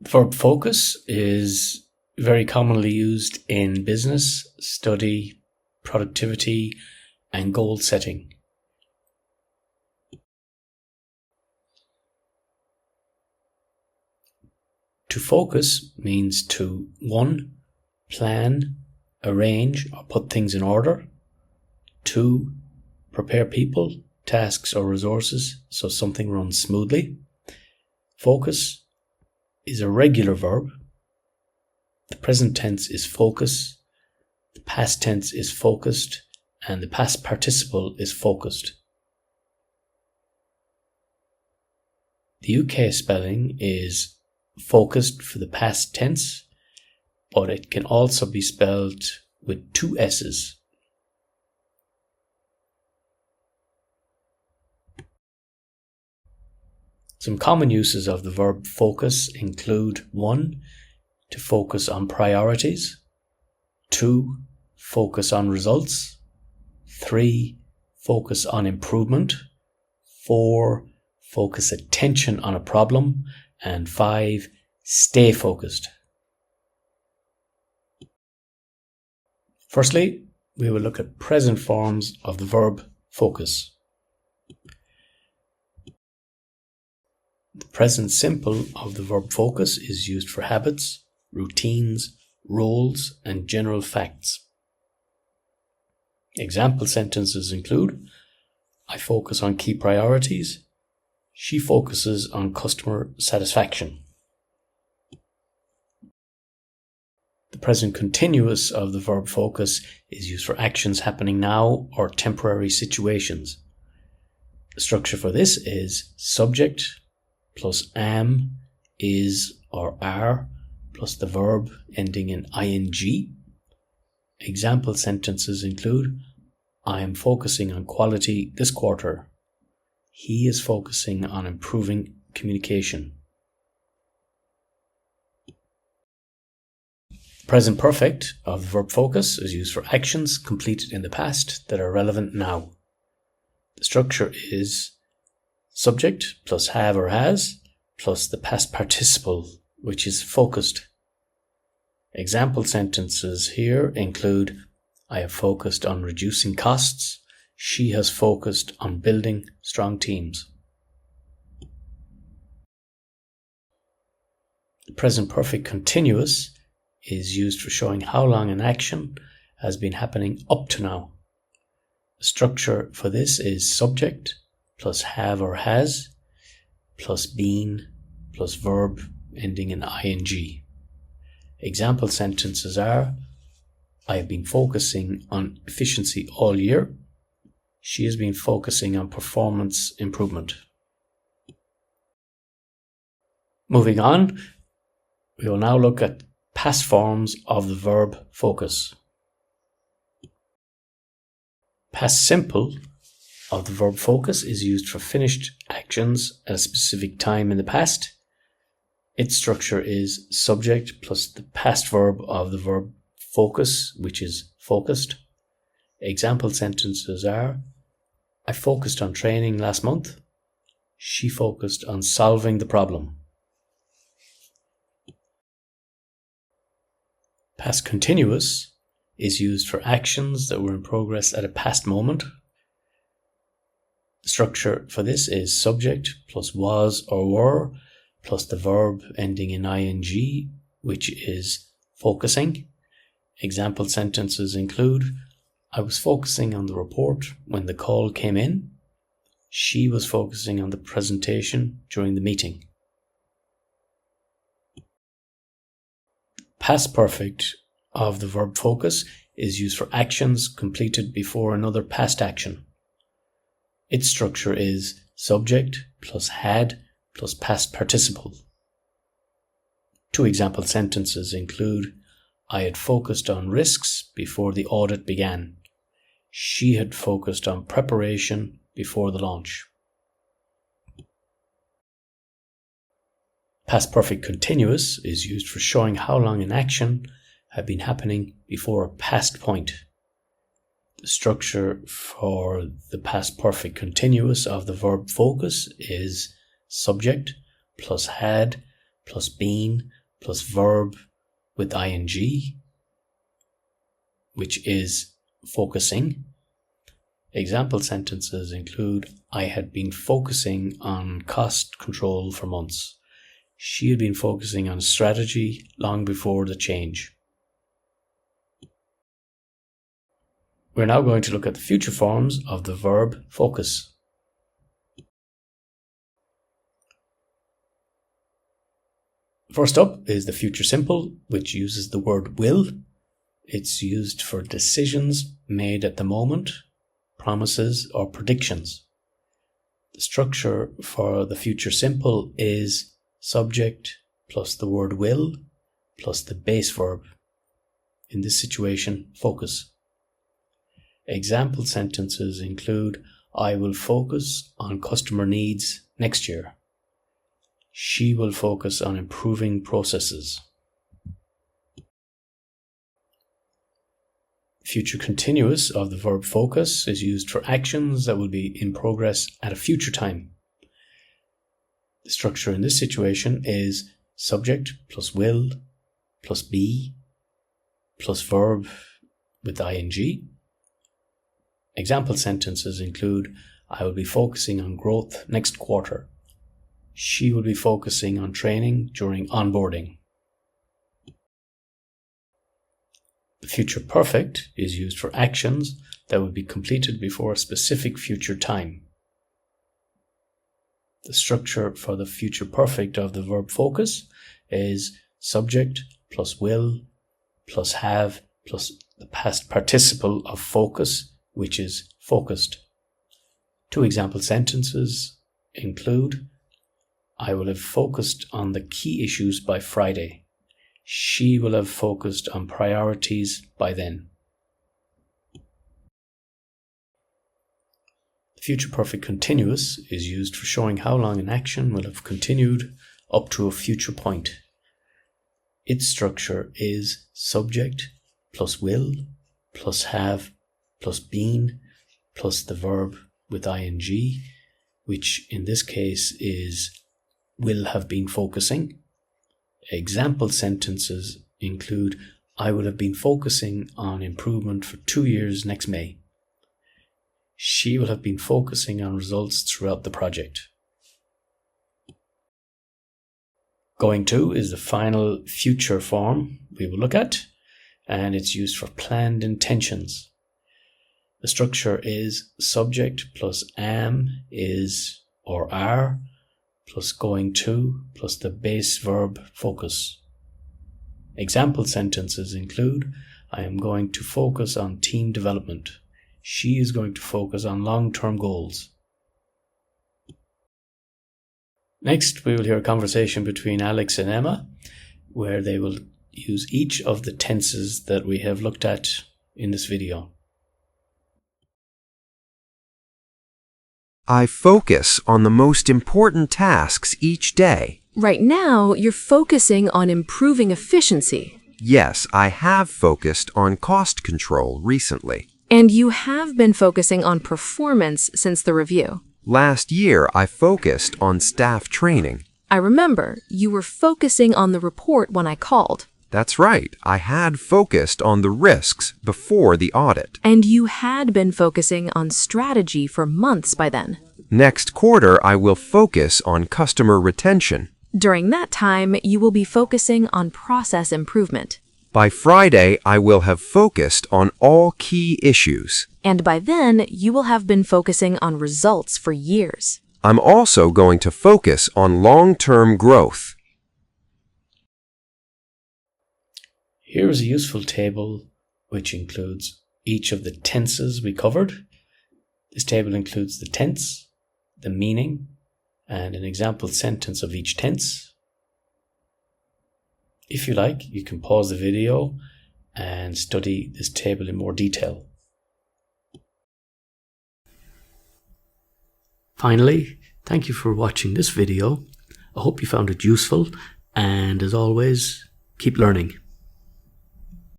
The verb focus is very commonly used in business, study, productivity, and goal setting. To focus means to 1. Plan, arrange, or put things in order. 2. Prepare people, tasks, or resources so something runs smoothly. Focus is a regular verb. The present tense is focus, the past tense is focused, and the past participle is focused. The UK spelling is focused for the past tense, but it can also be spelled with 2 S's. Some common uses of the verb focus include 1. To focus on priorities. 2. Focus on results. 3. Focus on improvement. 4. Focus attention on a problem. And 5. Stay focused. Firstly, we will look at present forms of the verb focus. The present simple of the verb focus is used for habits, routines, roles, and general facts. Example sentences include: I focus on key priorities. She focuses on customer satisfaction. The present continuous of the verb focus is used for actions happening now or temporary situations. The structure for this is subject plus am, is, or are, plus the verb ending in ing. Example sentences include: I am focusing on quality this quarter. He is focusing on improving communication. The present perfect of the verb focus is used for actions completed in the past that are relevant now. The structure is subject plus have or has plus the past participle, which is focused. Example sentences here include: I have focused on reducing costs. She has focused on building strong teams. The present perfect continuous is used for showing how long an action has been happening up to now. The structure for this is subject plus have or has plus been plus verb ending in ing. Example sentences are: I have been focusing on efficiency all year. She has been focusing on performance improvement. Moving on, we will now look at past forms of the verb focus. Past simple of the verb focus is used for finished actions at a specific time in the past. Its structure is subject plus the past verb of the verb focus, which is focused. Example sentences are: I focused on training last month. She focused on solving the problem. Past continuous is used for actions that were in progress at a past moment. The structure for this is subject plus was or were plus the verb ending in ing, which is focusing. Example sentences include: I was focusing on the report when the call came in. She was focusing on the presentation during the meeting. Past perfect of the verb focus is used for actions completed before another past action. Its structure is subject plus had plus past participle. 2 example sentences include: I had focused on risks before the audit began. She had focused on preparation before the launch. Past perfect continuous is used for showing how long an action had been happening before a past point. The structure for the past perfect continuous of the verb focus is subject plus had plus been plus verb with ing, which is focusing. Example sentences include, I had been focusing on cost control for months. She had been focusing on strategy long before the change. We're now going to look at the future forms of the verb focus. First up is the future simple, which uses the word will. It's used for decisions made at the moment, promises, or predictions. The structure for the future simple is subject plus the word will plus the base verb. In this situation, focus. Example sentences include, I will focus on customer needs next year. She will focus on improving processes. Future continuous of the verb focus is used for actions that will be in progress at a future time. The structure in this situation is subject plus will plus be plus verb with ing. Example sentences include, I will be focusing on growth next quarter. She will be focusing on training during onboarding. The future perfect is used for actions that will be completed before a specific future time. The structure for the future perfect of the verb focus is subject plus will plus have plus the past participle of focus, which is focused. Two example sentences include, I will have focused on the key issues by Friday. She will have focused on priorities by then. The future perfect continuous is used for showing how long an action will have continued up to a future point. Its structure is subject plus will plus have plus been plus the verb with ing, which in this case is will have been focusing. Example sentences include, I will have been focusing on improvement for 2 years next May. She will have been focusing on results throughout the project. Going to is the final future form we will look at, and it's used for planned intentions. The structure is subject plus am, is, or are, plus going to, plus the base verb focus. Example sentences include, I am going to focus on team development. She is going to focus on long-term goals. Next, we will hear a conversation between Alex and Emma, where they will use each of the tenses that we have looked at in this video. I focus on the most important tasks each day. Right now, you're focusing on improving efficiency. Yes, I have focused on cost control recently. And you have been focusing on performance since the review. Last year, I focused on staff training. I remember you were focusing on the report when I called. That's right. I had focused on the risks before the audit. And you had been focusing on strategy for months by then. Next quarter, I will focus on customer retention. During that time, you will be focusing on process improvement. By Friday, I will have focused on all key issues. And by then, you will have been focusing on results for years. I'm also going to focus on long-term growth. Here is a useful table which includes each of the tenses we covered. This table includes the tense, the meaning, and an example sentence of each tense. If you like, you can pause the video and study this table in more detail. Finally, thank you for watching this video. I hope you found it useful, and as always, keep learning.